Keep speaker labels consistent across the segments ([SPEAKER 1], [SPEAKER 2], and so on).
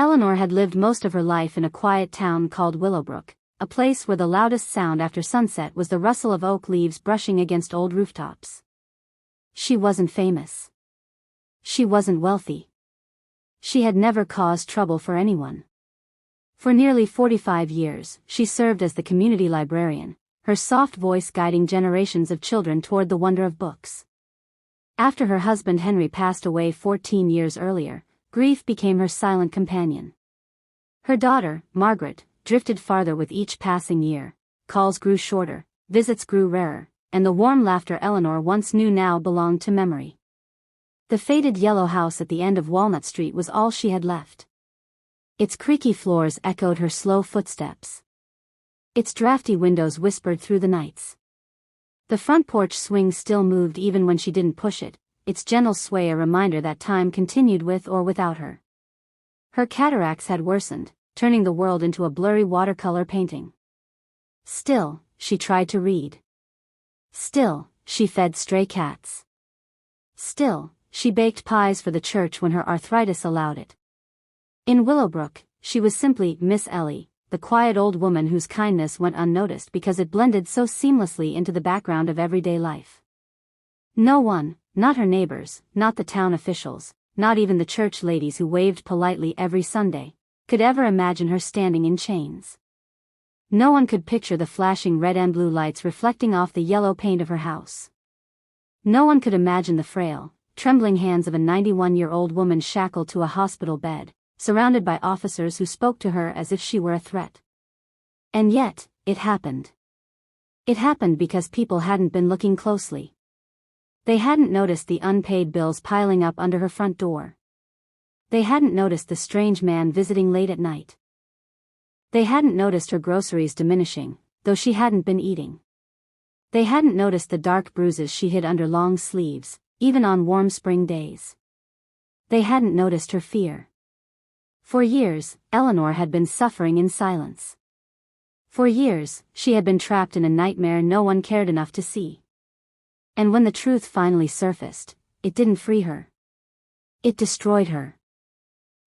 [SPEAKER 1] Eleanor had lived most of her life in a quiet town called Willowbrook, a place where the loudest sound after sunset was the rustle of oak leaves brushing against old rooftops. She wasn't famous. She wasn't wealthy. She had never caused trouble for anyone. For nearly 45 years, she served as the community librarian, her soft voice guiding generations of children toward the wonder of books. After her husband Henry passed away 14 years earlier, grief became her silent companion. Her daughter, Margaret, drifted farther with each passing year. Calls grew shorter, visits grew rarer, and the warm laughter Eleanor once knew now belonged to memory. The faded yellow house at the end of Walnut Street was all she had left. Its creaky floors echoed her slow footsteps. Its drafty windows whispered through the nights. The front porch swing still moved even when she didn't push it, its gentle sway a reminder that time continued with or without her. Her cataracts had worsened, turning the world into a blurry watercolor painting. Still, she tried to read. Still, she fed stray cats. Still, she baked pies for the church when her arthritis allowed it. In Willowbrook, she was simply Miss Ellie, the quiet old woman whose kindness went unnoticed because it blended so seamlessly into the background of everyday life. No one, not her neighbors, not the town officials, not even the church ladies who waved politely every Sunday, could ever imagine her standing in chains. No one could picture the flashing red and blue lights reflecting off the yellow paint of her house. No one could imagine the frail, trembling hands of a 91-year-old woman shackled to a hospital bed, surrounded by officers who spoke to her as if she were a threat. And yet, it happened. It happened because people hadn't been looking closely. They hadn't noticed the unpaid bills piling up under her front door. They hadn't noticed the strange man visiting late at night. They hadn't noticed her groceries diminishing, though she hadn't been eating. They hadn't noticed the dark bruises she hid under long sleeves, even on warm spring days. They hadn't noticed her fear. For years, Eleanor had been suffering in silence. For years, she had been trapped in a nightmare no one cared enough to see. And when the truth finally surfaced, it didn't free her. It destroyed her.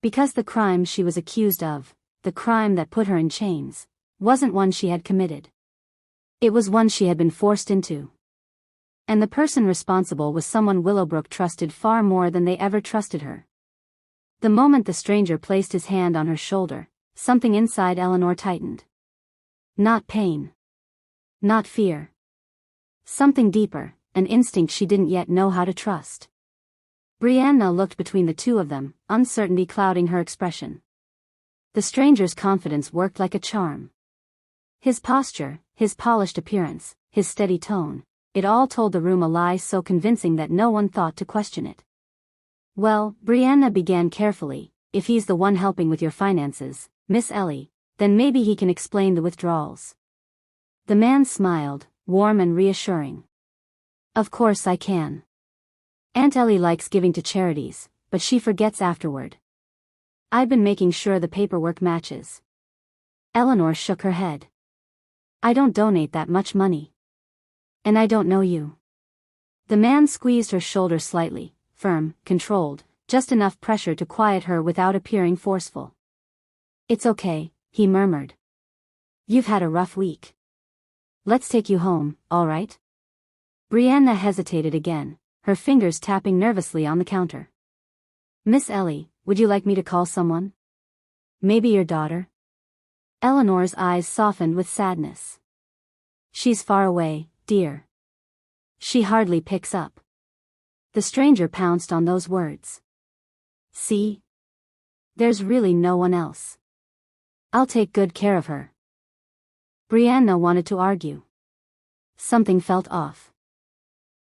[SPEAKER 1] Because the crime she was accused of, the crime that put her in chains, wasn't one she had committed. It was one she had been forced into. And the person responsible was someone Willowbrook trusted far more than they ever trusted her. The moment the stranger placed his hand on her shoulder, something inside Eleanor tightened. Not pain. Not fear. Something deeper, an instinct she didn't yet know how to trust. Brianna looked between the two of them, uncertainty clouding her expression. The stranger's confidence worked like a charm. His posture, his polished appearance, his steady tone, it all told the room a lie so convincing that no one thought to question it. Well, Brianna began carefully, if he's the one helping with your finances, Miss Ellie, then maybe he can explain the withdrawals. The man smiled, warm and reassuring. Of course I can. Aunt Ellie likes giving to charities, but she forgets afterward. I've been making sure the paperwork matches. Eleanor shook her head. I don't donate that much money. And I don't know you. The man squeezed her shoulder slightly, firm, controlled, just enough pressure to quiet her without appearing forceful. It's okay, he murmured. You've had a rough week. Let's take you home, all right? Brianna hesitated again, her fingers tapping nervously on the counter. Miss Ellie, would you like me to call someone? Maybe your daughter? Eleanor's eyes softened with sadness. She's far away, dear. She hardly picks up. The stranger pounced on those words. See? There's really no one else. I'll take good care of her. Brianna wanted to argue. Something felt off.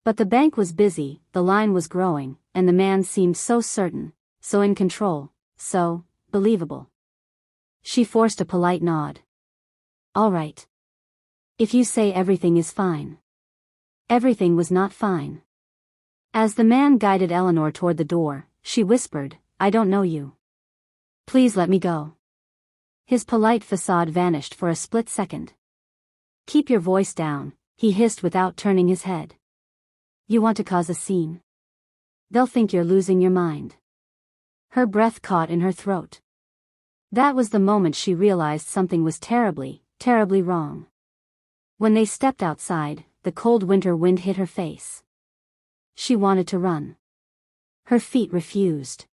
[SPEAKER 1] But the bank was busy, the line was growing, and the man seemed so certain, so in control, so believable. She forced a polite nod. All right. If you say everything is fine. Everything was not fine. As the man guided Eleanor toward the door, she whispered, I don't know you. Please let me go. His polite facade vanished for a split second. Keep your voice down, he hissed without turning his head. You want to cause a scene? They'll think you're losing your mind. Her breath caught in her throat. That was the moment she realized something was terribly, terribly wrong. When they stepped outside, the cold winter wind hit her face. She wanted to run. Her feet refused.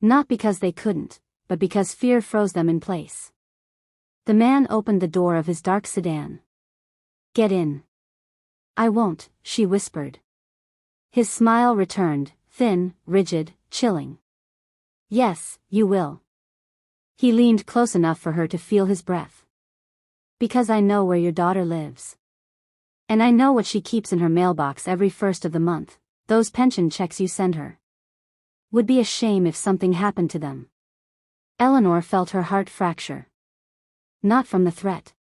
[SPEAKER 1] Not because they couldn't, but because fear froze them in place. The man opened the door of his dark sedan. "Get in." "I won't," she whispered. His smile returned, thin, rigid, chilling. "Yes, you will." He leaned close enough for her to feel his breath. "Because I know where your daughter lives. And I know what she keeps in her mailbox every first of the month, those pension checks you send her. Would be a shame if something happened to them." Eleanor felt her heart fracture. Not from the threat.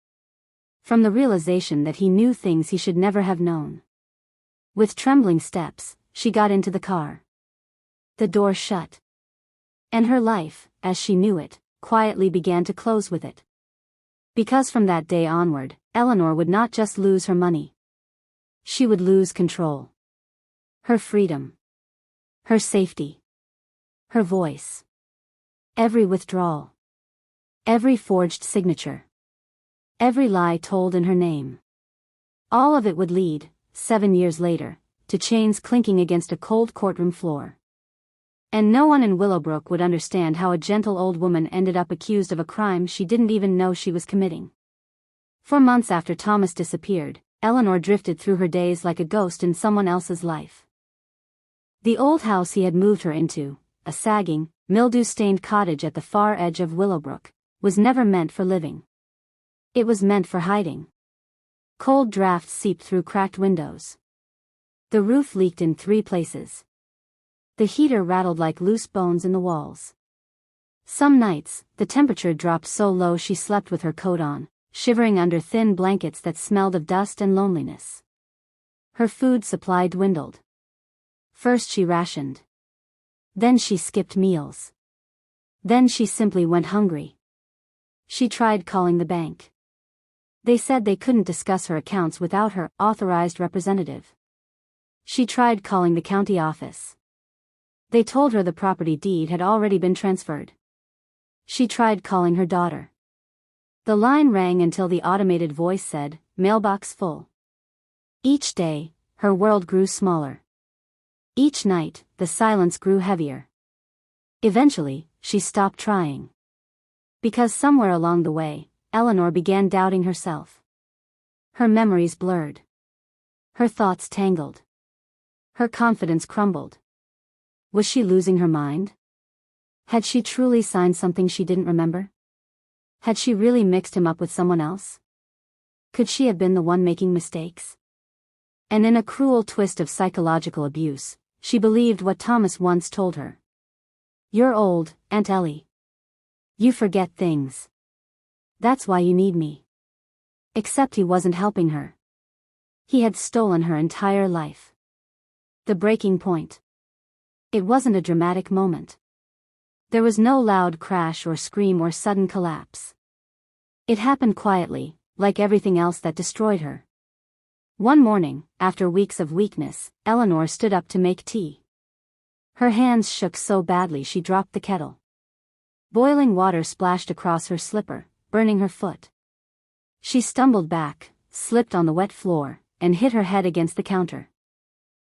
[SPEAKER 1] From the realization that he knew things he should never have known. With trembling steps, she got into the car. The door shut. And her life, as she knew it, quietly began to close with it. Because from that day onward, Eleanor would not just lose her money. She would lose control. Her freedom. Her safety. Her voice. Every withdrawal. Every forged signature. Every lie told in her name. All of it would lead, 7 years later, to chains clinking against a cold courtroom floor. And no one in Willowbrook would understand how a gentle old woman ended up accused of a crime she didn't even know she was committing. For months after Thomas disappeared, Eleanor drifted through her days like a ghost in someone else's life. The old house he had moved her into, a sagging, mildew-stained cottage at the far edge of Willowbrook, was never meant for living. It was meant for hiding. Cold drafts seeped through cracked windows. The roof leaked in 3 places. The heater rattled like loose bones in the walls. Some nights, the temperature dropped so low she slept with her coat on, shivering under thin blankets that smelled of dust and loneliness. Her food supply dwindled. First she rationed. Then she skipped meals. Then she simply went hungry. She tried calling the bank. They said they couldn't discuss her accounts without her authorized representative. She tried calling the county office. They told her the property deed had already been transferred. She tried calling her daughter. The line rang until the automated voice said, "Mailbox full." Each day, her world grew smaller. Each night, the silence grew heavier. Eventually, she stopped trying. Because somewhere along the way, Eleanor began doubting herself. Her memories blurred. Her thoughts tangled. Her confidence crumbled. Was she losing her mind? Had she truly signed something she didn't remember? Had she really mixed him up with someone else? Could she have been the one making mistakes? And in a cruel twist of psychological abuse, she believed what Thomas once told her. "You're old, Aunt Ellie. You forget things. That's why you need me." Except he wasn't helping her. He had stolen her entire life. The breaking point. It wasn't a dramatic moment. There was no loud crash or scream or sudden collapse. It happened quietly, like everything else that destroyed her. One morning, after weeks of weakness, Eleanor stood up to make tea. Her hands shook so badly she dropped the kettle. Boiling water splashed across her slipper, burning her foot. She stumbled back, slipped on the wet floor, and hit her head against the counter.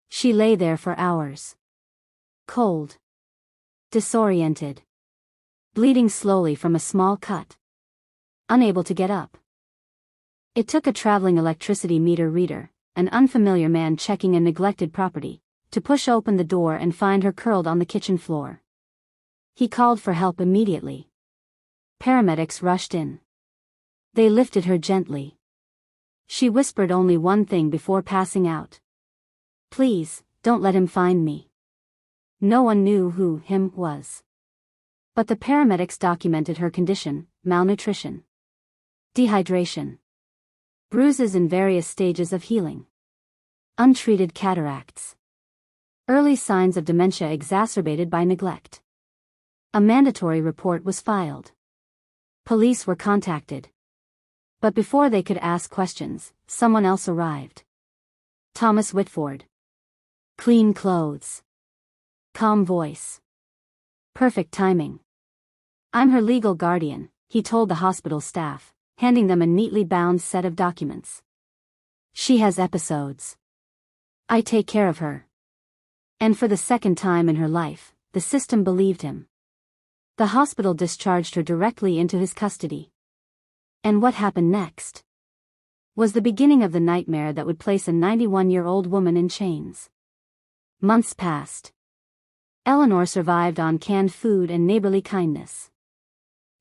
[SPEAKER 1] She lay there for hours. Cold. Disoriented. Bleeding slowly from a small cut. Unable to get up. It took a traveling electricity meter reader, an unfamiliar man checking a neglected property, to push open the door and find her curled on the kitchen floor. He called for help immediately. Paramedics rushed in. They lifted her gently. She whispered only one thing before passing out. "Please, don't let him find me." No one knew who him was. But the paramedics documented her condition: malnutrition, dehydration, bruises in various stages of healing, untreated cataracts, early signs of dementia exacerbated by neglect. A mandatory report was filed. Police were contacted. But before they could ask questions, someone else arrived. Thomas Whitford. Clean clothes. Calm voice. Perfect timing. I'm her legal guardian, he told the hospital staff, handing them a neatly bound set of documents. She has episodes. I take care of her. And for the second time in her life, the system believed him. The hospital discharged her directly into his custody. And what happened next was the beginning of the nightmare that would place a 91-year-old woman in chains. Months passed. Eleanor survived on canned food and neighborly kindness.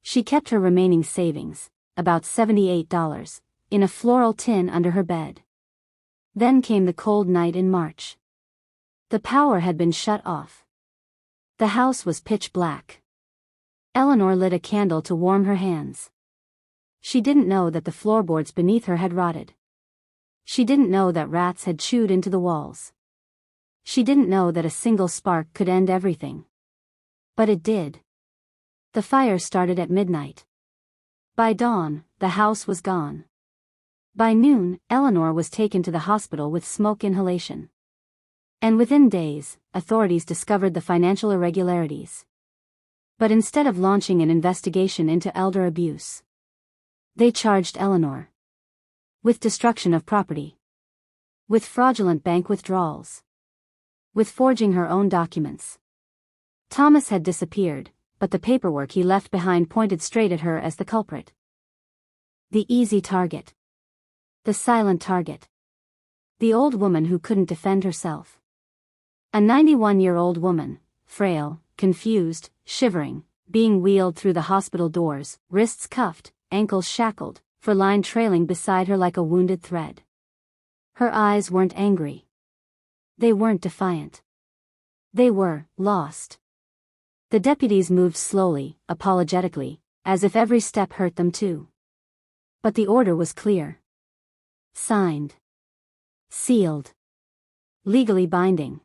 [SPEAKER 1] She kept her remaining savings, about $78, in a floral tin under her bed. Then came the cold night in March. The power had been shut off. The house was pitch black. Eleanor lit a candle to warm her hands. She didn't know that the floorboards beneath her had rotted. She didn't know that rats had chewed into the walls. She didn't know that a single spark could end everything. But it did. The fire started at midnight. By dawn, the house was gone. By noon, Eleanor was taken to the hospital with smoke inhalation. And within days, authorities discovered the financial irregularities. But instead of launching an investigation into elder abuse, they charged Eleanor with destruction of property, with fraudulent bank withdrawals, with forging her own documents. Thomas had disappeared, but the paperwork he left behind pointed straight at her as the culprit. The easy target. The silent target. The old woman who couldn't defend herself. A 91-year-old woman, frail, confused, shivering, being wheeled through the hospital doors, wrists cuffed, ankles shackled, fur line trailing beside her like a wounded thread. Her eyes weren't angry. They weren't defiant. They were lost. The deputies moved slowly, apologetically, as if every step hurt them too. But the order was clear. Signed. Sealed. Legally binding.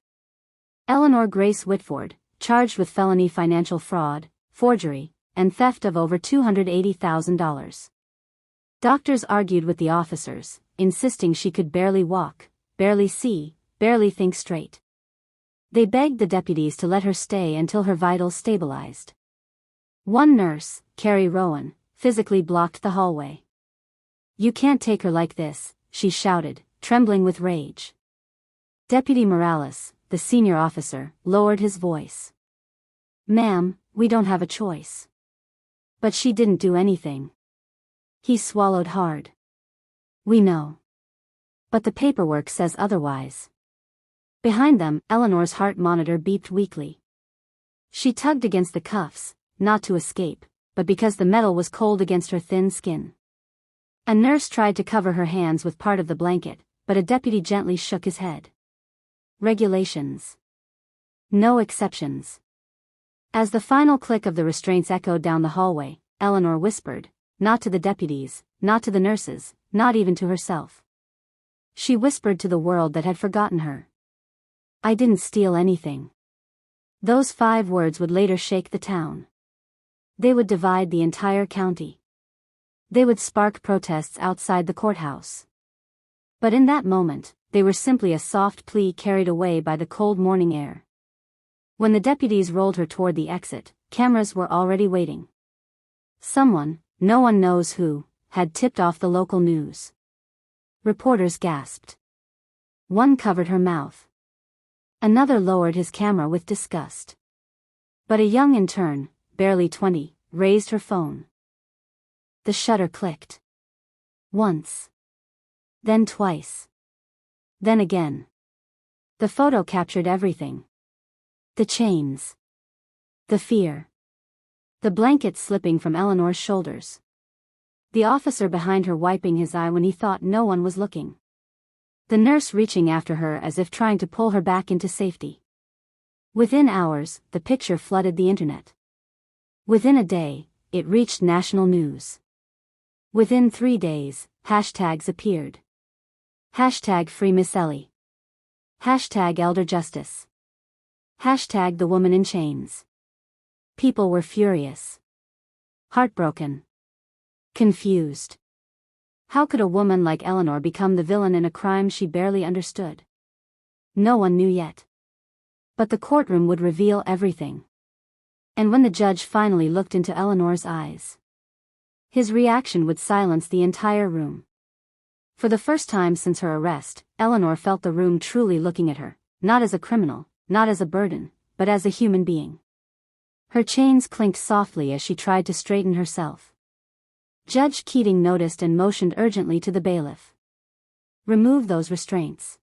[SPEAKER 1] Eleanor Grace Whitford, charged with felony financial fraud, forgery, and theft of over $280,000. Doctors argued with the officers, insisting she could barely walk, barely see, barely think straight. They begged the deputies to let her stay until her vitals stabilized. One nurse, Carrie Rowan, physically blocked the hallway. "You can't take her like this," she shouted, trembling with rage. Deputy Morales, the senior officer, lowered his voice. "Ma'am, we don't have a choice." "But she didn't do anything." He swallowed hard. "We know. But the paperwork says otherwise." Behind them, Eleanor's heart monitor beeped weakly. She tugged against the cuffs, not to escape, but because the metal was cold against her thin skin. A nurse tried to cover her hands with part of the blanket, but a deputy gently shook his head. Regulations. No exceptions. As the final click of the restraints echoed down the hallway, Eleanor whispered, not to the deputies, not to the nurses, not even to herself. She whispered to the world that had forgotten her. "I didn't steal anything." Those 5 words would later shake the town. They would divide the entire county. They would spark protests outside the courthouse. But in that moment, they were simply a soft plea carried away by the cold morning air. When the deputies rolled her toward the exit, cameras were already waiting. Someone, no one knows who, had tipped off the local news. Reporters gasped. One covered her mouth. Another lowered his camera with disgust. But a young intern, barely 20, raised her phone. The shutter clicked. Once. Then twice. Then again. The photo captured everything. The chains. The fear. The blanket slipping from Eleanor's shoulders. The officer behind her wiping his eye when he thought no one was looking. The nurse reaching after her as if trying to pull her back into safety. Within hours, the picture flooded the internet. Within a day, it reached national news. Within 3 days, hashtags appeared. Hashtag Free Miss Ellie. Hashtag Elder Justice. Hashtag The Woman in Chains. People were furious. Heartbroken. Confused. How could a woman like Eleanor become the villain in a crime she barely understood? No one knew yet. But the courtroom would reveal everything. And when the judge finally looked into Eleanor's eyes, his reaction would silence the entire room. For the first time since her arrest, Eleanor felt the room truly looking at her, not as a criminal, not as a burden, but as a human being. Her chains clinked softly as she tried to straighten herself. Judge Keating noticed and motioned urgently to the bailiff. "Remove those restraints.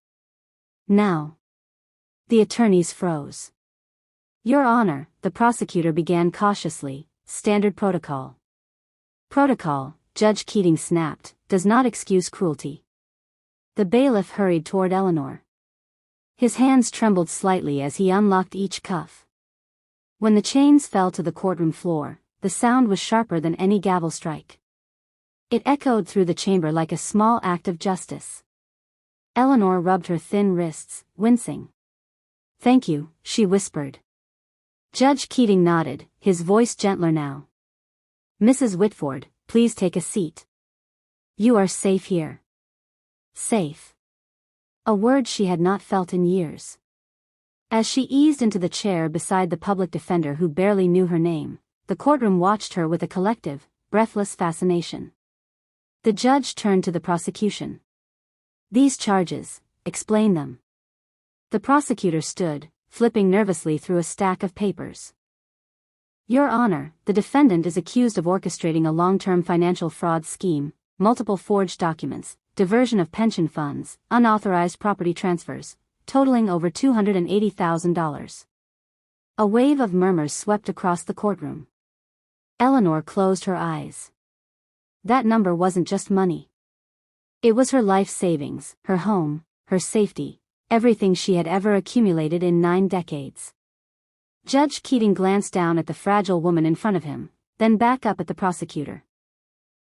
[SPEAKER 1] Now." The attorneys froze. "Your Honor," the prosecutor began cautiously, "standard protocol." "Protocol," Judge Keating snapped, "does not excuse cruelty." The bailiff hurried toward Eleanor. His hands trembled slightly as he unlocked each cuff. When the chains fell to the courtroom floor, the sound was sharper than any gavel strike. It echoed through the chamber like a small act of justice. Eleanor rubbed her thin wrists, wincing. "Thank you," she whispered. Judge Keating nodded, his voice gentler now. "Mrs. Whitford, please take a seat. You are safe here." Safe. A word she had not felt in years. As she eased into the chair beside the public defender who barely knew her name, the courtroom watched her with a collective, breathless fascination. The judge turned to the prosecution. "These charges, explain them." The prosecutor stood, flipping nervously through a stack of papers. "Your Honor, the defendant is accused of orchestrating a long-term financial fraud scheme, multiple forged documents, diversion of pension funds, unauthorized property transfers, totaling over $280,000. A wave of murmurs swept across the courtroom. Eleanor closed her eyes. That number wasn't just money. It was her life savings, her home, her safety, everything she had ever accumulated in 9 decades. Judge Keating glanced down at the fragile woman in front of him, then back up at the prosecutor.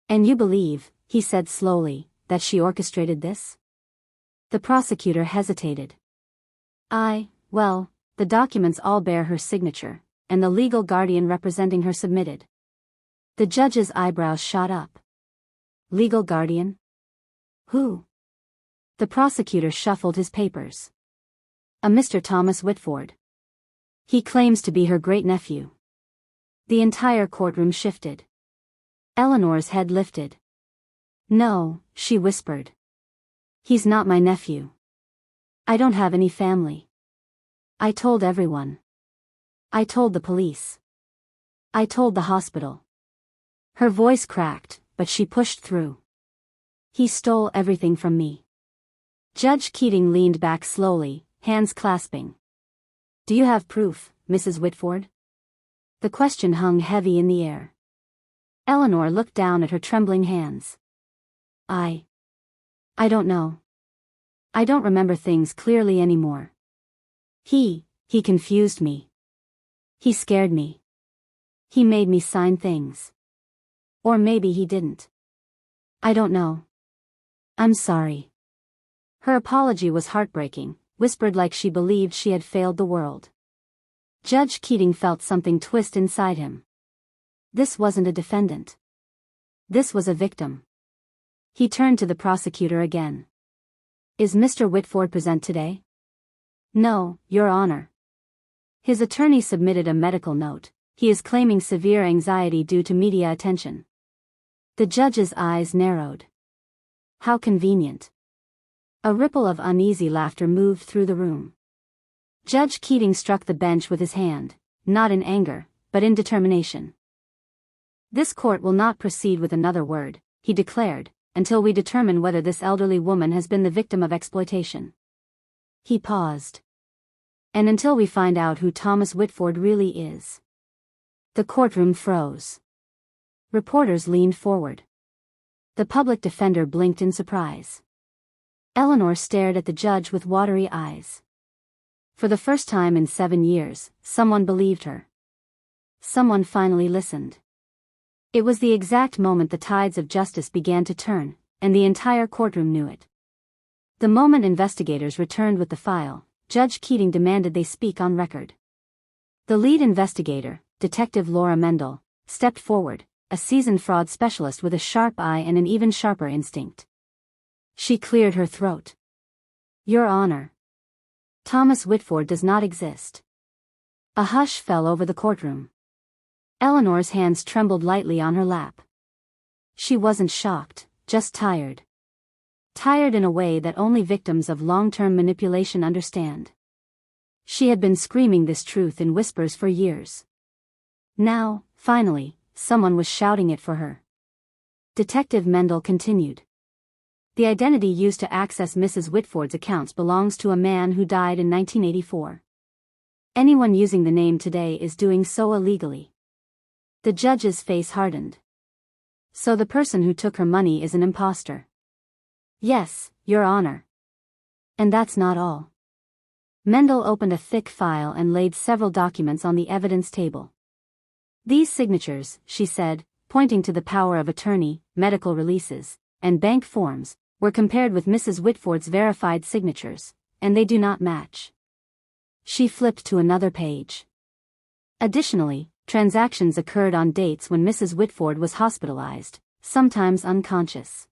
[SPEAKER 1] "And you believe," he said slowly, "that she orchestrated this?" The prosecutor hesitated. Well, the documents all bear her signature, and the legal guardian representing her submitted." The judge's eyebrows shot up. "Legal guardian? Who?" The prosecutor shuffled his papers. "A Mr. Thomas Whitford. He claims to be her great-nephew." The entire courtroom shifted. Eleanor's head lifted. "No," she whispered. "He's not my nephew. I don't have any family. I told everyone. I told the police. I told the hospital." Her voice cracked, but she pushed through. "He stole everything from me." Judge Keating leaned back slowly, hands clasping. "Do you have proof, Mrs. Whitford?" The question hung heavy in the air. Eleanor looked down at her trembling hands. I don't know. I don't remember things clearly anymore. He confused me. He scared me. He made me sign things. Or maybe he didn't. I don't know. I'm sorry." Her apology was heartbreaking, whispered like she believed she had failed the world. Judge Keating felt something twist inside him. This wasn't a defendant. This was a victim. He turned to the prosecutor again. "Is Mr. Whitford present today?" "No, Your Honor." His attorney submitted a medical note. "He is claiming severe anxiety due to media attention." The judge's eyes narrowed. How convenient. A ripple of uneasy laughter moved through the room. Judge Keating struck the bench with his hand, not in anger, but in determination. "This court will not proceed with another word," he declared, "until we determine whether this elderly woman has been the victim of exploitation." He paused. "And until we find out who Thomas Whitford really is." The courtroom froze. Reporters leaned forward. The public defender blinked in surprise. Eleanor stared at the judge with watery eyes. For the first time in 7 years, someone believed her. Someone finally listened. It was the exact moment the tides of justice began to turn, and the entire courtroom knew it. The moment investigators returned with the file, Judge Keating demanded they speak on record. The lead investigator, Detective Laura Mendel, stepped forward, a seasoned fraud specialist with a sharp eye and an even sharper instinct. She cleared her throat. "Your Honor, Thomas Whitford does not exist." A hush fell over the courtroom. Eleanor's hands trembled lightly on her lap. She wasn't shocked, just tired. Tired in a way that only victims of long-term manipulation understand. She had been screaming this truth in whispers for years. Now, finally, someone was shouting it for her. Detective Mendel continued. The identity used to access Mrs. Whitford's accounts belongs to a man who died in 1984. Anyone using the name today is doing so illegally. The judge's face hardened. So the person who took her money is an imposter. Yes, Your Honor. And that's not all. Mendel opened a thick file and laid several documents on the evidence table. These signatures, she said, pointing to the power of attorney, medical releases, and bank forms, were compared with Mrs. Whitford's verified signatures, and they do not match. She flipped to another page. Additionally, transactions occurred on dates when Mrs. Whitford was hospitalized, sometimes unconscious.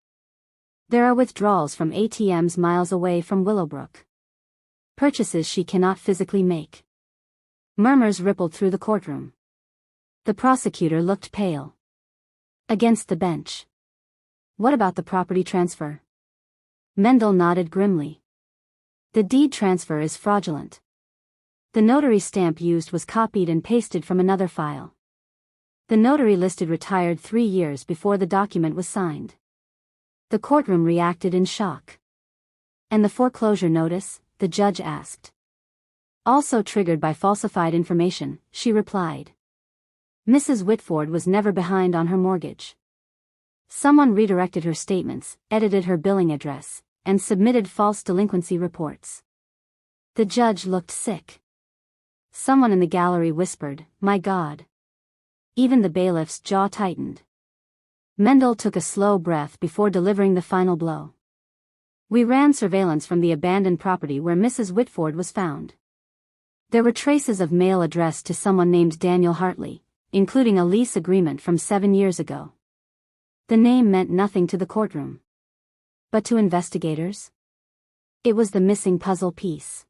[SPEAKER 1] There are withdrawals from ATMs miles away from Willowbrook. Purchases she cannot physically make. Murmurs rippled through the courtroom. The prosecutor looked pale. Against the bench. What about the property transfer? Mendel nodded grimly. The deed transfer is fraudulent. The notary stamp used was copied and pasted from another file. The notary listed retired 3 years before the document was signed. The courtroom reacted in shock. And the foreclosure notice? The judge asked. Also triggered by falsified information, she replied. Mrs. Whitford was never behind on her mortgage. Someone redirected her statements, edited her billing address, and submitted false delinquency reports. The judge looked sick. Someone in the gallery whispered, "My God." Even the bailiff's jaw tightened. Mendel took a slow breath before delivering the final blow. We ran surveillance from the abandoned property where Mrs. Whitford was found. There were traces of mail addressed to someone named Daniel Hartley, including a lease agreement from 7 years ago. The name meant nothing to the courtroom. But to investigators? It was the missing puzzle piece.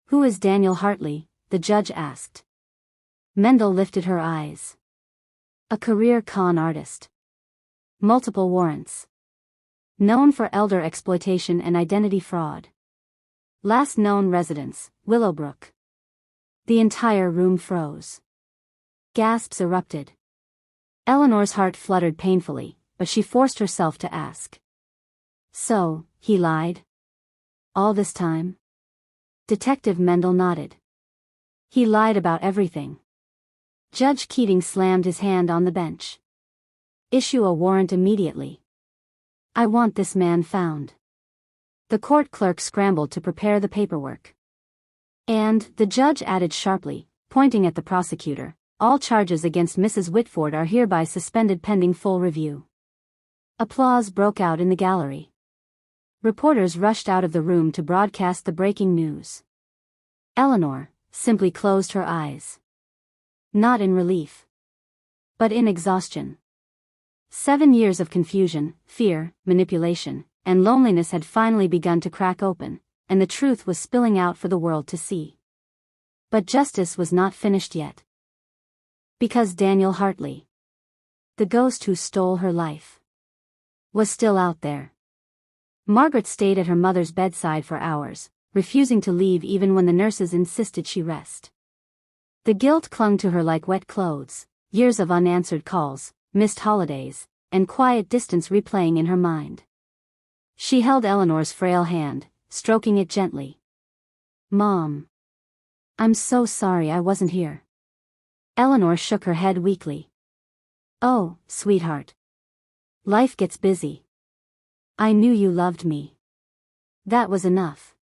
[SPEAKER 1] Who is Daniel Hartley? The judge asked. Mendel lifted her eyes. A career con artist. Multiple warrants. Known for elder exploitation and identity fraud. Last known residence, Willowbrook. The entire room froze. Gasps erupted. Eleanor's heart fluttered painfully, but she forced herself to ask. So, he lied? All this time? Detective Mendel nodded. He lied about everything. Judge Keating slammed his hand on the bench. Issue a warrant immediately. I want this man found. The court clerk scrambled to prepare the paperwork. And, the judge added sharply, pointing at the prosecutor, all charges against Mrs. Whitford are hereby suspended pending full review. Applause broke out in the gallery. Reporters rushed out of the room to broadcast the breaking news. Eleanor simply closed her eyes. Not in relief, but in exhaustion. 7 years of confusion, fear, manipulation, and loneliness had finally begun to crack open, and the truth was spilling out for the world to see. But justice was not finished yet. Because Daniel Hartley, the ghost who stole her life, was still out there. Margaret stayed at her mother's bedside for hours, refusing to leave even when the nurses insisted she rest. The guilt clung to her like wet clothes, years of unanswered calls, missed holidays, and quiet distance replaying in her mind. She held Eleanor's frail hand, stroking it gently. Mom. I'm so sorry I wasn't here. Eleanor shook her head weakly. Oh, sweetheart. Life gets busy. I knew you loved me. That was enough.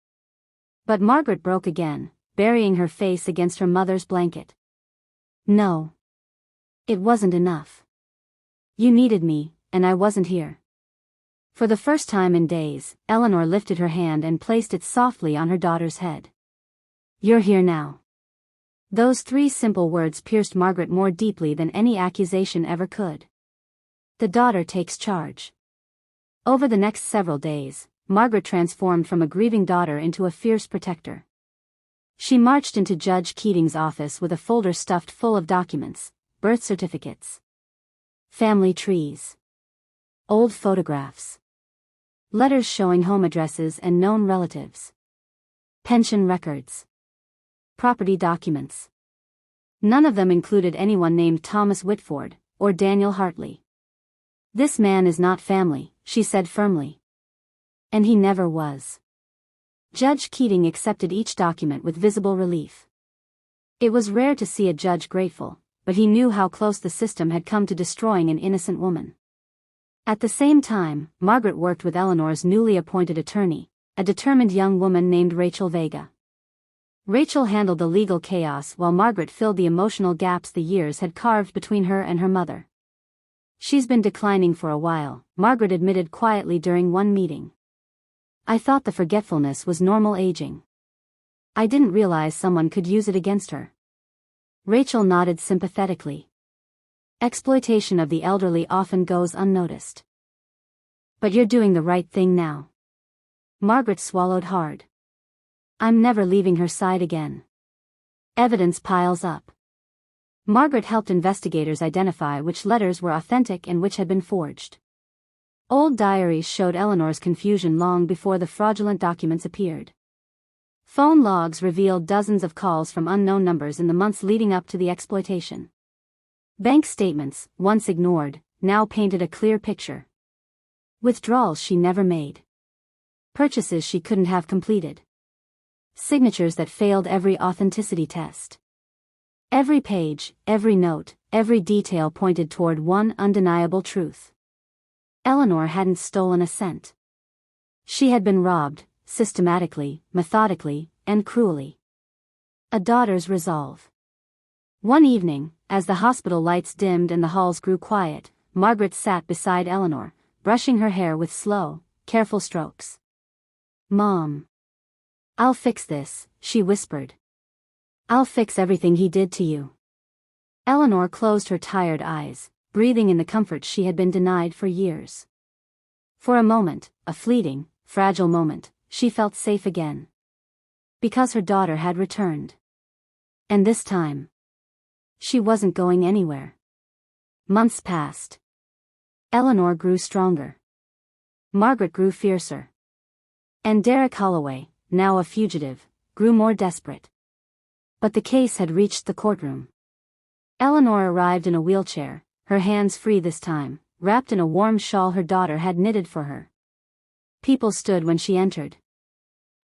[SPEAKER 1] But Margaret broke again, burying her face against her mother's blanket. No. It wasn't enough. You needed me, and I wasn't here. For the first time in days, Eleanor lifted her hand and placed it softly on her daughter's head. You're here now. Those 3 simple words pierced Margaret more deeply than any accusation ever could. The daughter takes charge. Over the next several days, Margaret transformed from a grieving daughter into a fierce protector. She marched into Judge Keating's office with a folder stuffed full of documents, birth certificates, family trees, old photographs, letters showing home addresses and known relatives, pension records, property documents. None of them included anyone named Thomas Whitford or Daniel Hartley. "This man is not family," she said firmly. And he never was. Judge Keating accepted each document with visible relief. It was rare to see a judge grateful, but he knew how close the system had come to destroying an innocent woman. At the same time, Margaret worked with Eleanor's newly appointed attorney, a determined young woman named Rachel Vega. Rachel handled the legal chaos while Margaret filled the emotional gaps the years had carved between her and her mother. "She's been declining for a while," Margaret admitted quietly during one meeting. "I thought the forgetfulness was normal aging. I didn't realize someone could use it against her." Rachel nodded sympathetically. Exploitation of the elderly often goes unnoticed. "But you're doing the right thing now." Margaret swallowed hard. "I'm never leaving her side again." Evidence piles up. Margaret helped investigators identify which letters were authentic and which had been forged. Old diaries showed Eleanor's confusion long before the fraudulent documents appeared. Phone logs revealed dozens of calls from unknown numbers in the months leading up to the exploitation. Bank statements, once ignored, now painted a clear picture. Withdrawals she never made. Purchases she couldn't have completed. Signatures that failed every authenticity test. Every page, every note, every detail pointed toward one undeniable truth. Eleanor hadn't stolen a cent. She had been robbed, systematically, methodically, and cruelly. A daughter's resolve. One evening, as the hospital lights dimmed and the halls grew quiet, Margaret sat beside Eleanor, brushing her hair with slow, careful strokes. "Mom. I'll fix this," she whispered. "I'll fix everything he did to you." Eleanor closed her tired eyes, breathing in the comfort she had been denied for years. For a moment, a fleeting, fragile moment, she felt safe again. Because her daughter had returned. And this time, she wasn't going anywhere. Months passed. Eleanor grew stronger. Margaret grew fiercer. And Derek Holloway, now a fugitive, grew more desperate. But the case had reached the courtroom. Eleanor arrived in a wheelchair, her hands free this time, wrapped in a warm shawl her daughter had knitted for her. People stood when she entered.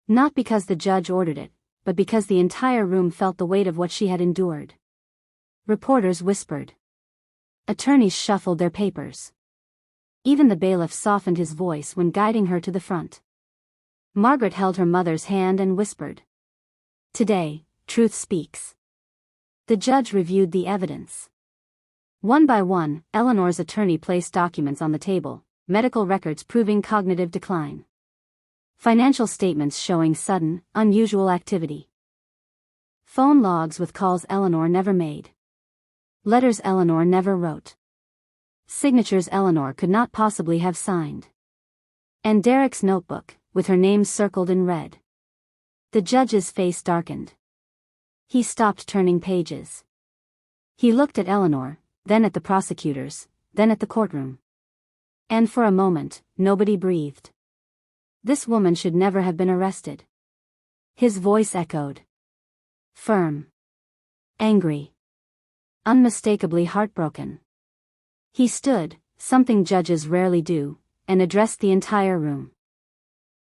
[SPEAKER 1] Not because the judge ordered it, but because the entire room felt the weight of what she had endured. Reporters whispered. Attorneys shuffled their papers. Even the bailiff softened his voice when guiding her to the front. Margaret held her mother's hand and whispered. "Today, truth speaks." The judge reviewed the evidence. One by one, Eleanor's attorney placed documents on the table, medical records proving cognitive decline. Financial statements showing sudden, unusual activity. Phone logs with calls Eleanor never made. Letters Eleanor never wrote. Signatures Eleanor could not possibly have signed. And Derek's notebook, with her name circled in red. The judge's face darkened. He stopped turning pages. He looked at Eleanor, then at the prosecutors, then at the courtroom. And for a moment, nobody breathed. This woman should never have been arrested. His voice echoed. Firm. Angry. Unmistakably heartbroken. He stood, something judges rarely do, and addressed the entire room.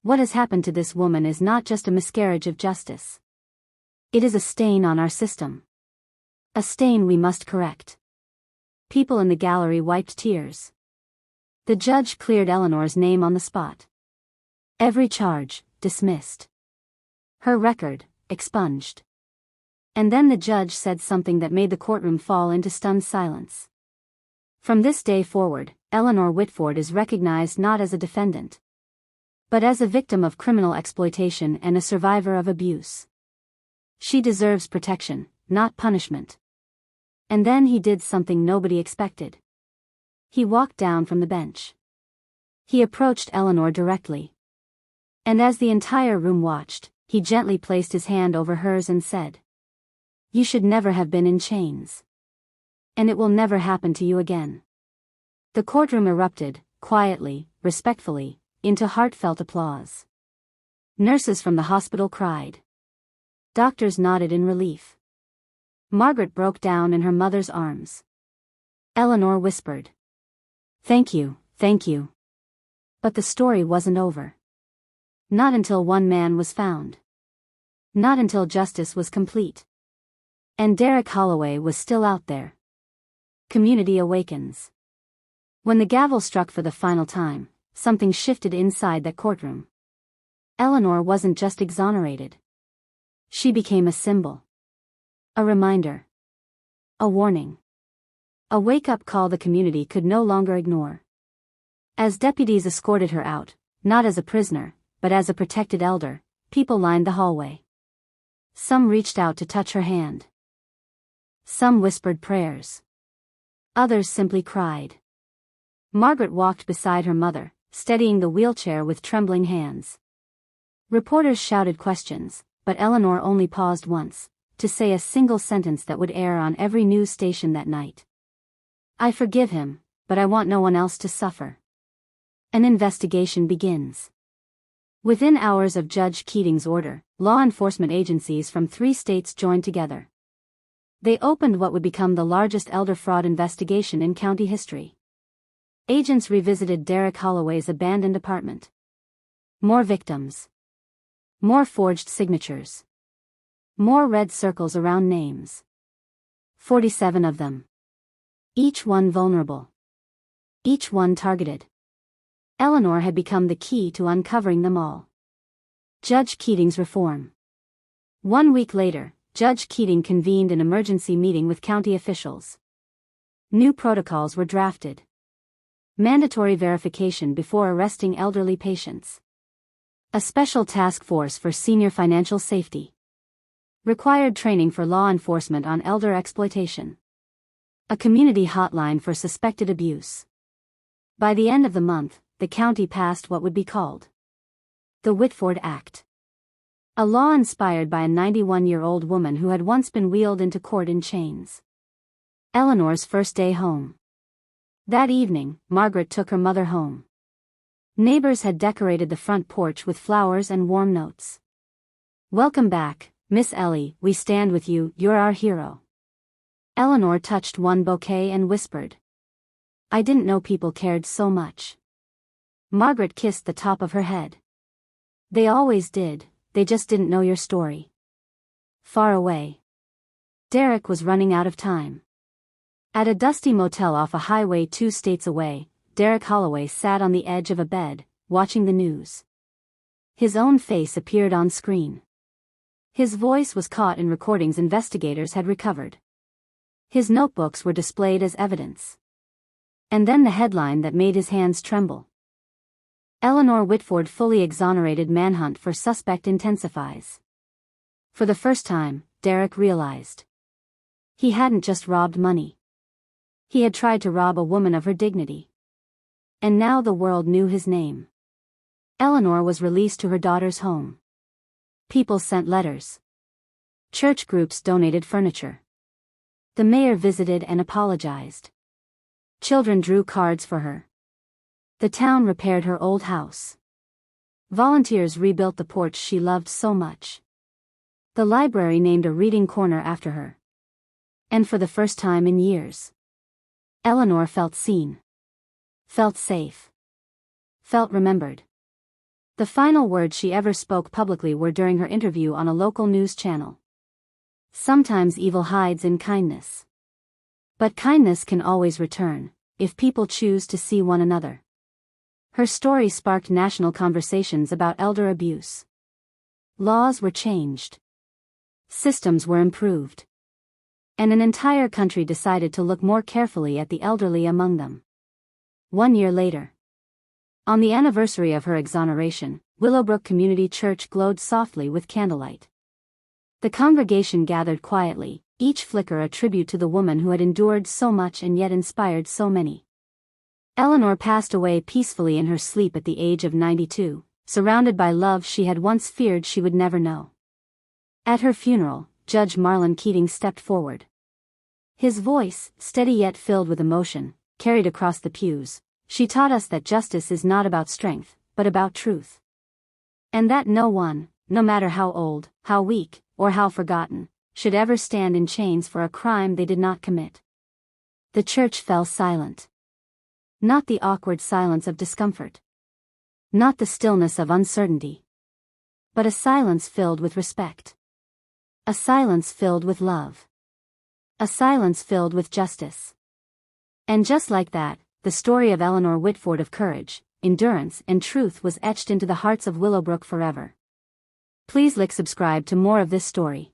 [SPEAKER 1] What has happened to this woman is not just a miscarriage of justice. It is a stain on our system. A stain we must correct. People in the gallery wiped tears. The judge cleared Eleanor's name on the spot. Every charge, dismissed. Her record, expunged. And then the judge said something that made the courtroom fall into stunned silence. From this day forward, Eleanor Whitford is recognized not as a defendant, but as a victim of criminal exploitation and a survivor of abuse. She deserves protection, not punishment. And then he did something nobody expected. He walked down from the bench. He approached Eleanor directly. And as the entire room watched, he gently placed his hand over hers and said, "You should never have been in chains." And it will never happen to you again. The courtroom erupted, quietly, respectfully, into heartfelt applause. Nurses from the hospital cried. Doctors nodded in relief. Margaret broke down in her mother's arms. Eleanor whispered, "Thank you, thank you." But the story wasn't over. Not until one man was found. Not until justice was complete. And Derek Holloway was still out there. Community awakens. When the gavel struck for the final time, something shifted inside that courtroom. Eleanor wasn't just exonerated. She became a symbol. A reminder. A warning. A wake-up call the community could no longer ignore. As deputies escorted her out, not as a prisoner, but as a protected elder, people lined the hallway. Some reached out to touch her hand. Some whispered prayers. Others simply cried. Margaret walked beside her mother, steadying the wheelchair with trembling hands. Reporters shouted questions, but Eleanor only paused once, to say a single sentence that would air on every news station that night. "I forgive him, but I want no one else to suffer." An investigation begins. Within hours of Judge Keating's order, law enforcement agencies from 3 states joined together. They opened what would become the largest elder fraud investigation in county history. Agents revisited Derek Holloway's abandoned apartment. More victims. More forged signatures. More red circles around names. 47 of them. Each one vulnerable. Each one targeted. Eleanor had become the key to uncovering them all. Judge Keating's reform. 1 week later, Judge Keating convened an emergency meeting with county officials. New protocols were drafted. Mandatory verification before arresting elderly patients. A special task force for senior financial safety. Required training for law enforcement on elder exploitation. A community hotline for suspected abuse. By the end of the month, the county passed what would be called the Whitford Act. A law inspired by a 91-year-old woman who had once been wheeled into court in chains. Eleanor's first day home. That evening, Margaret took her mother home. Neighbors had decorated the front porch with flowers and warm notes. "Welcome back, Miss Ellie, we stand with you, you're our hero." Eleanor touched one bouquet and whispered, "I didn't know people cared so much." Margaret kissed the top of her head. "They always did, they just didn't know your story." Far away. Derek was running out of time. At a dusty motel off a highway 2 states away, Derek Holloway sat on the edge of a bed, watching the news. His own face appeared on screen. His voice was caught in recordings investigators had recovered. His notebooks were displayed as evidence. And then the headline that made his hands tremble. Eleanor Whitford fully exonerated, manhunt for suspect intensifies. For the first time, Derek realized. He hadn't just robbed money. He had tried to rob a woman of her dignity. And now the world knew his name. Eleanor was released to her daughter's home. People sent letters. Church groups donated furniture. The mayor visited and apologized. Children drew cards for her. The town repaired her old house. Volunteers rebuilt the porch she loved so much. The library named a reading corner after her. And for the first time in years, Eleanor felt seen. Felt safe. Felt remembered. The final words she ever spoke publicly were during her interview on a local news channel. "Sometimes evil hides in kindness. But kindness can always return, if people choose to see one another." Her story sparked national conversations about elder abuse. Laws were changed. Systems were improved. And an entire country decided to look more carefully at the elderly among them. 1 year later, on the anniversary of her exoneration, Willowbrook Community Church glowed softly with candlelight. The congregation gathered quietly, each flicker a tribute to the woman who had endured so much and yet inspired so many. Eleanor passed away peacefully in her sleep at the age of 92, surrounded by love she had once feared she would never know. At her funeral, Judge Marlon Keating stepped forward. His voice, steady yet filled with emotion, carried across the pews. She taught us that justice is not about strength, but about truth. And that no one, no matter how old, how weak, or how forgotten, should ever stand in chains for a crime they did not commit. The church fell silent. Not the awkward silence of discomfort. Not the stillness of uncertainty. But a silence filled with respect. A silence filled with love. A silence filled with justice. And just like that, the story of Eleanor Whitford of courage, endurance and truth was etched into the hearts of Willowbrook forever. Please click subscribe to more of this story.